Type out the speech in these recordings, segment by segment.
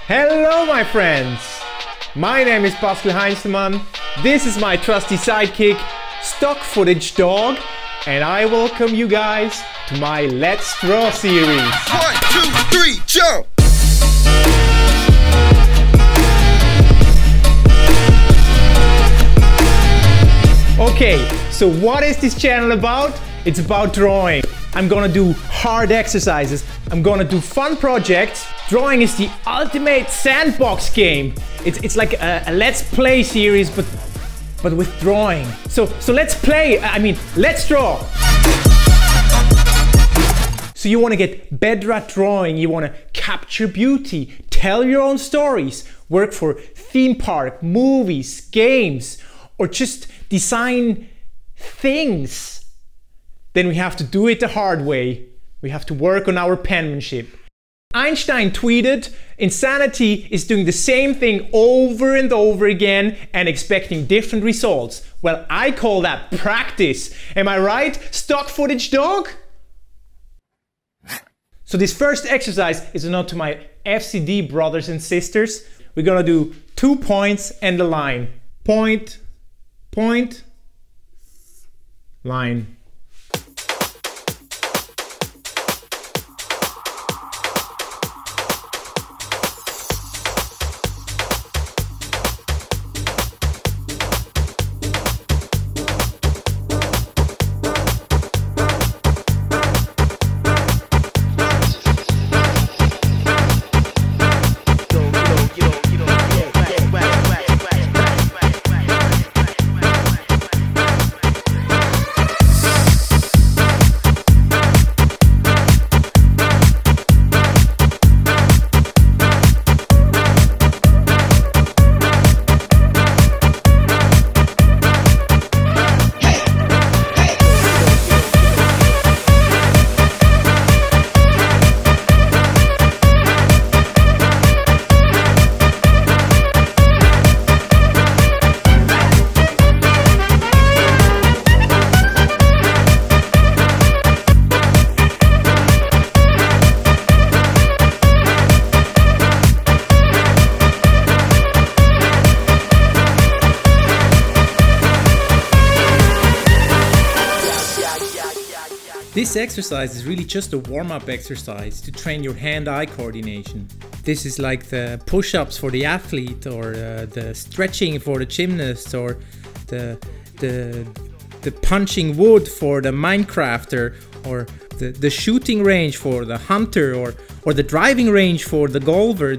Hello my friends! My name is Heinzelmann, this is my trusty sidekick, Stock Footage Dog, and I welcome you guys to my Let's Draw series. 1, 2, 3, jump! Okay, so what is this channel about? It's about drawing. I'm gonna do hard exercises. I'm gonna do fun projects. Drawing is the ultimate sandbox game. It's like a let's play series, but with drawing. So let's play. Let's draw. So you want to get better at drawing. You want to capture beauty, tell your own stories, work for theme park, movies, games, or just design things. Then we have to do it the hard way. We have to work on our penmanship. Einstein tweeted, "Insanity is doing the same thing over and over again and expecting different results." Well, I call that practice. Am I right, Stock Footage Dog? So this first exercise is a note to my FCD brothers and sisters. We're gonna do 2 points and a line. Point, point, line. This exercise is really just a warm-up exercise to train your hand-eye coordination. This is like the push-ups for the athlete, or the stretching for the gymnast, or the punching wood for the Minecrafter, or the shooting range for the hunter, or the driving range for the golfer,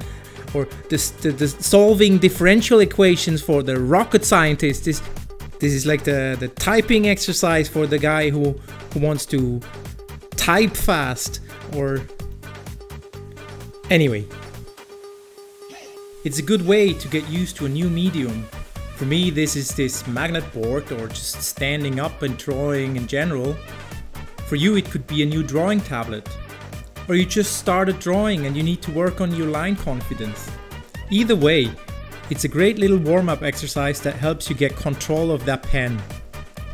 or the solving differential equations for the rocket scientist. This is like the typing exercise for the guy who wants to type fast, or anyway. It's a good way to get used to a new medium. For me, this is this magnet board, or just standing up and drawing in general. For you, it could be a new drawing tablet. Or you just started drawing and you need to work on your line confidence. Either way, it's a great little warm-up exercise that helps you get control of that pen.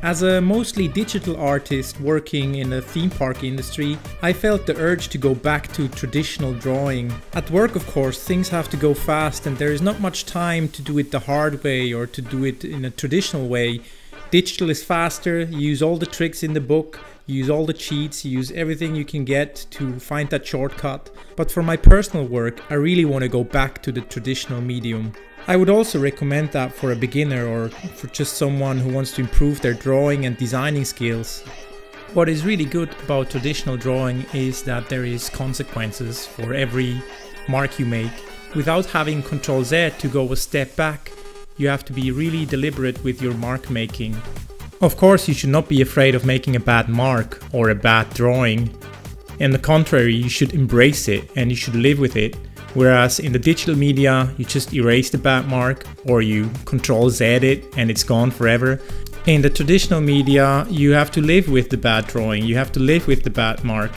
As a mostly digital artist working in the theme park industry, I felt the urge to go back to traditional drawing. At work, of course, things have to go fast and there is not much time to do it the hard way or to do it in a traditional way. Digital is faster, you use all the tricks in the book, you use all the cheats, you use everything you can get to find that shortcut. But for my personal work, I really want to go back to the traditional medium. I would also recommend that for a beginner, or for just someone who wants to improve their drawing and designing skills. What is really good about traditional drawing is that there is consequences for every mark you make. Without having Ctrl Z to go a step back, you have to be really deliberate with your mark making. Of course, you should not be afraid of making a bad mark or a bad drawing. On the contrary, you should embrace it and you should live with it. Whereas in the digital media, you just erase the bad mark, or you Ctrl Z it and it's gone forever. In the traditional media, you have to live with the bad drawing, you have to live with the bad mark.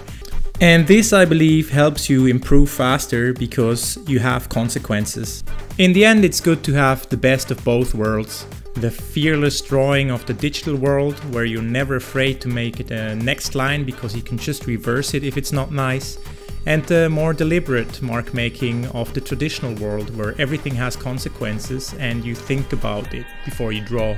And this, I believe, helps you improve faster because you have consequences. In the end, it's good to have the best of both worlds. The fearless drawing of the digital world, where you're never afraid to make it a next line because you can just reverse it if it's not nice. and the more deliberate mark making of the traditional world where everything has consequences and you think about it before you draw.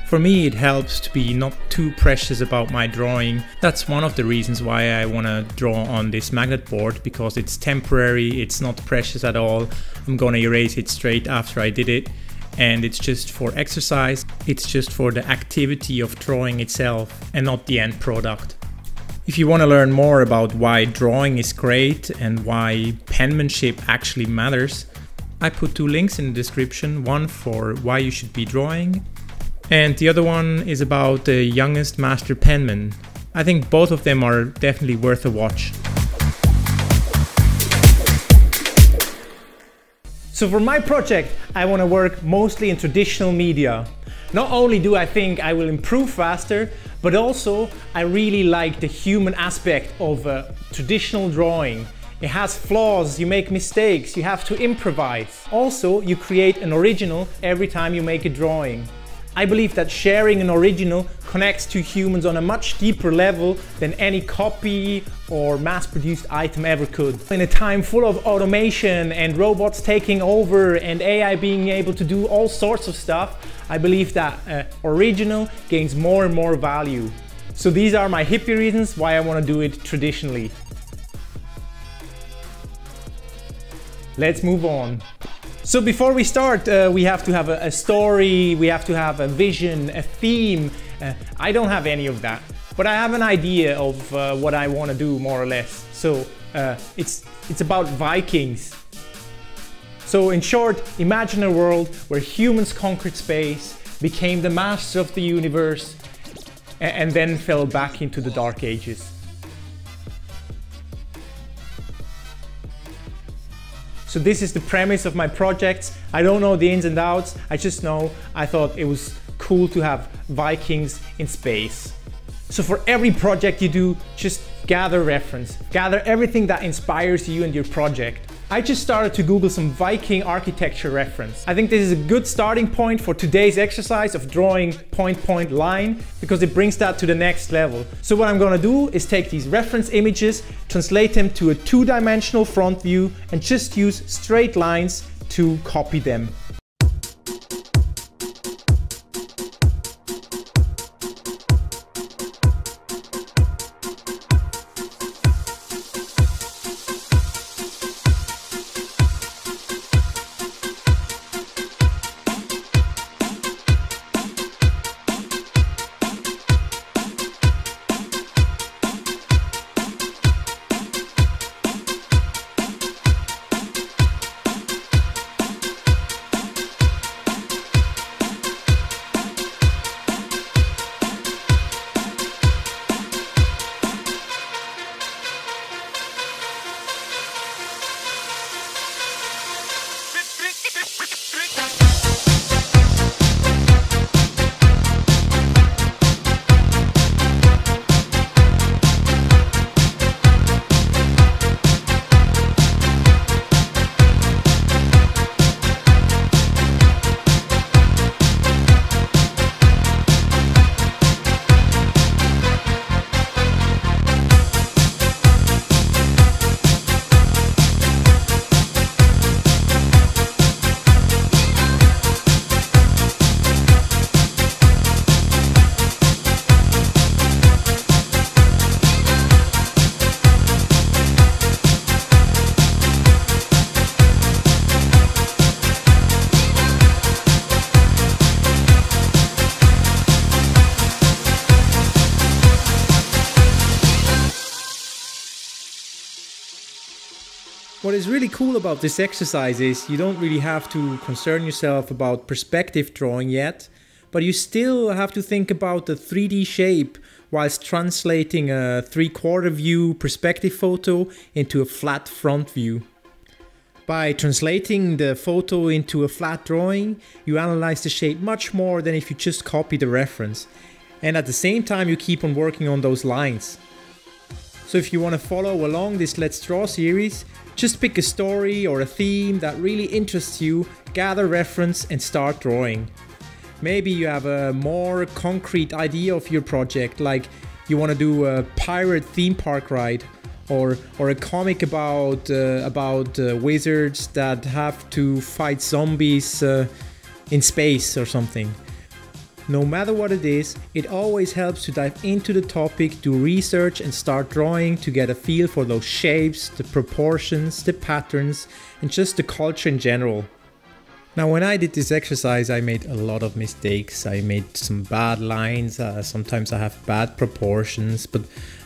For me, it helps to be not too precious about my drawing. That's one of the reasons why I want to draw on this magnet board, because it's temporary, it's not precious at all. I'm gonna erase it straight after I did it, and it's just for exercise. It's just for the activity of drawing itself and not the end product. If you want to learn more about why drawing is great and why penmanship actually matters, I put 2 links in the description, one for why you should be drawing, and the other one is about the youngest master penman. I think both of them are definitely worth a watch. So for my project, I want to work mostly in traditional media. Not only do I think I will improve faster, but also I really like the human aspect of traditional drawing. It has flaws, you make mistakes, you have to improvise. Also, you create an original every time you make a drawing. I believe that sharing an original connects to humans on a much deeper level than any copy or mass-produced item ever could. In a time full of automation and robots taking over and AI being able to do all sorts of stuff, I believe that original gains more and more value. So these are my hippie reasons why I want to do it traditionally. Let's move on. So before we start, we have to have a story, we have to have a vision, a theme. I don't have any of that, but I have an idea of what I want to do, more or less. So it's about Vikings. So in short, imagine a world where humans conquered space, became the master of the universe, and then fell back into the Dark Ages. So this is the premise of my projects. I don't know the ins and outs, I just know I thought it was cool to have Vikings in space. So for every project you do, just gather reference. Gather everything that inspires you and your project. I just started to Google some Viking architecture reference. I think this is a good starting point for today's exercise of drawing point line, because it brings that to the next level. So what I'm gonna do is take these reference images, translate them to a 2-dimensional front view, and just use straight lines to copy them. What is really cool about this exercise is you don't really have to concern yourself about perspective drawing yet, but you still have to think about the 3D shape whilst translating a 3/4 view perspective photo into a flat front view. By translating the photo into a flat drawing, you analyze the shape much more than if you just copy the reference. And at the same time you keep on working on those lines. So if you want to follow along this Let's Draw series, just pick a story or a theme that really interests you, gather reference and start drawing. Maybe you have a more concrete idea of your project, like you want to do a pirate theme park ride, or a comic about wizards that have to fight zombies in space or something. No matter what it is, it always helps to dive into the topic, do research and start drawing to get a feel for those shapes, the proportions, the patterns and just the culture in general. Now when I did this exercise I made a lot of mistakes. I made some bad lines, sometimes I have bad proportions, but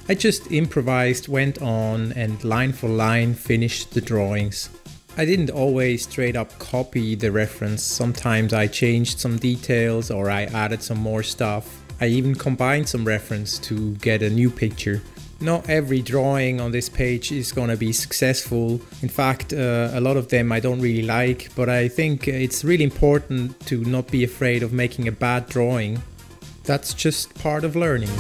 I just improvised, went on and line for line finished the drawings. I didn't always straight up copy the reference, sometimes I changed some details or I added some more stuff. I even combined some reference to get a new picture. Not every drawing on this page is gonna be successful. In fact, a lot of them I don't really like, but I think it's really important to not be afraid of making a bad drawing. That's just part of learning.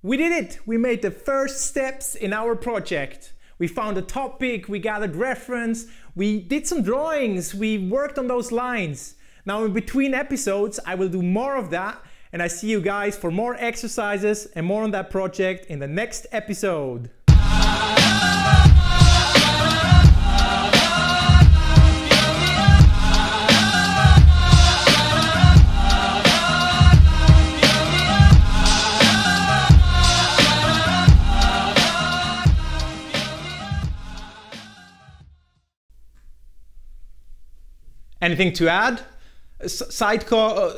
We did it! We made the first steps in our project. We found a topic, we gathered reference, we did some drawings, we worked on those lines. Now in between episodes I will do more of that, and I see you guys for more exercises and more on that project in the next episode. Anything to add? Sidecar?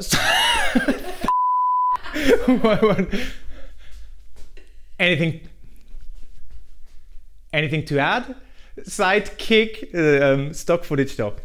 Anything to add? Sidekick? Stock footage stop.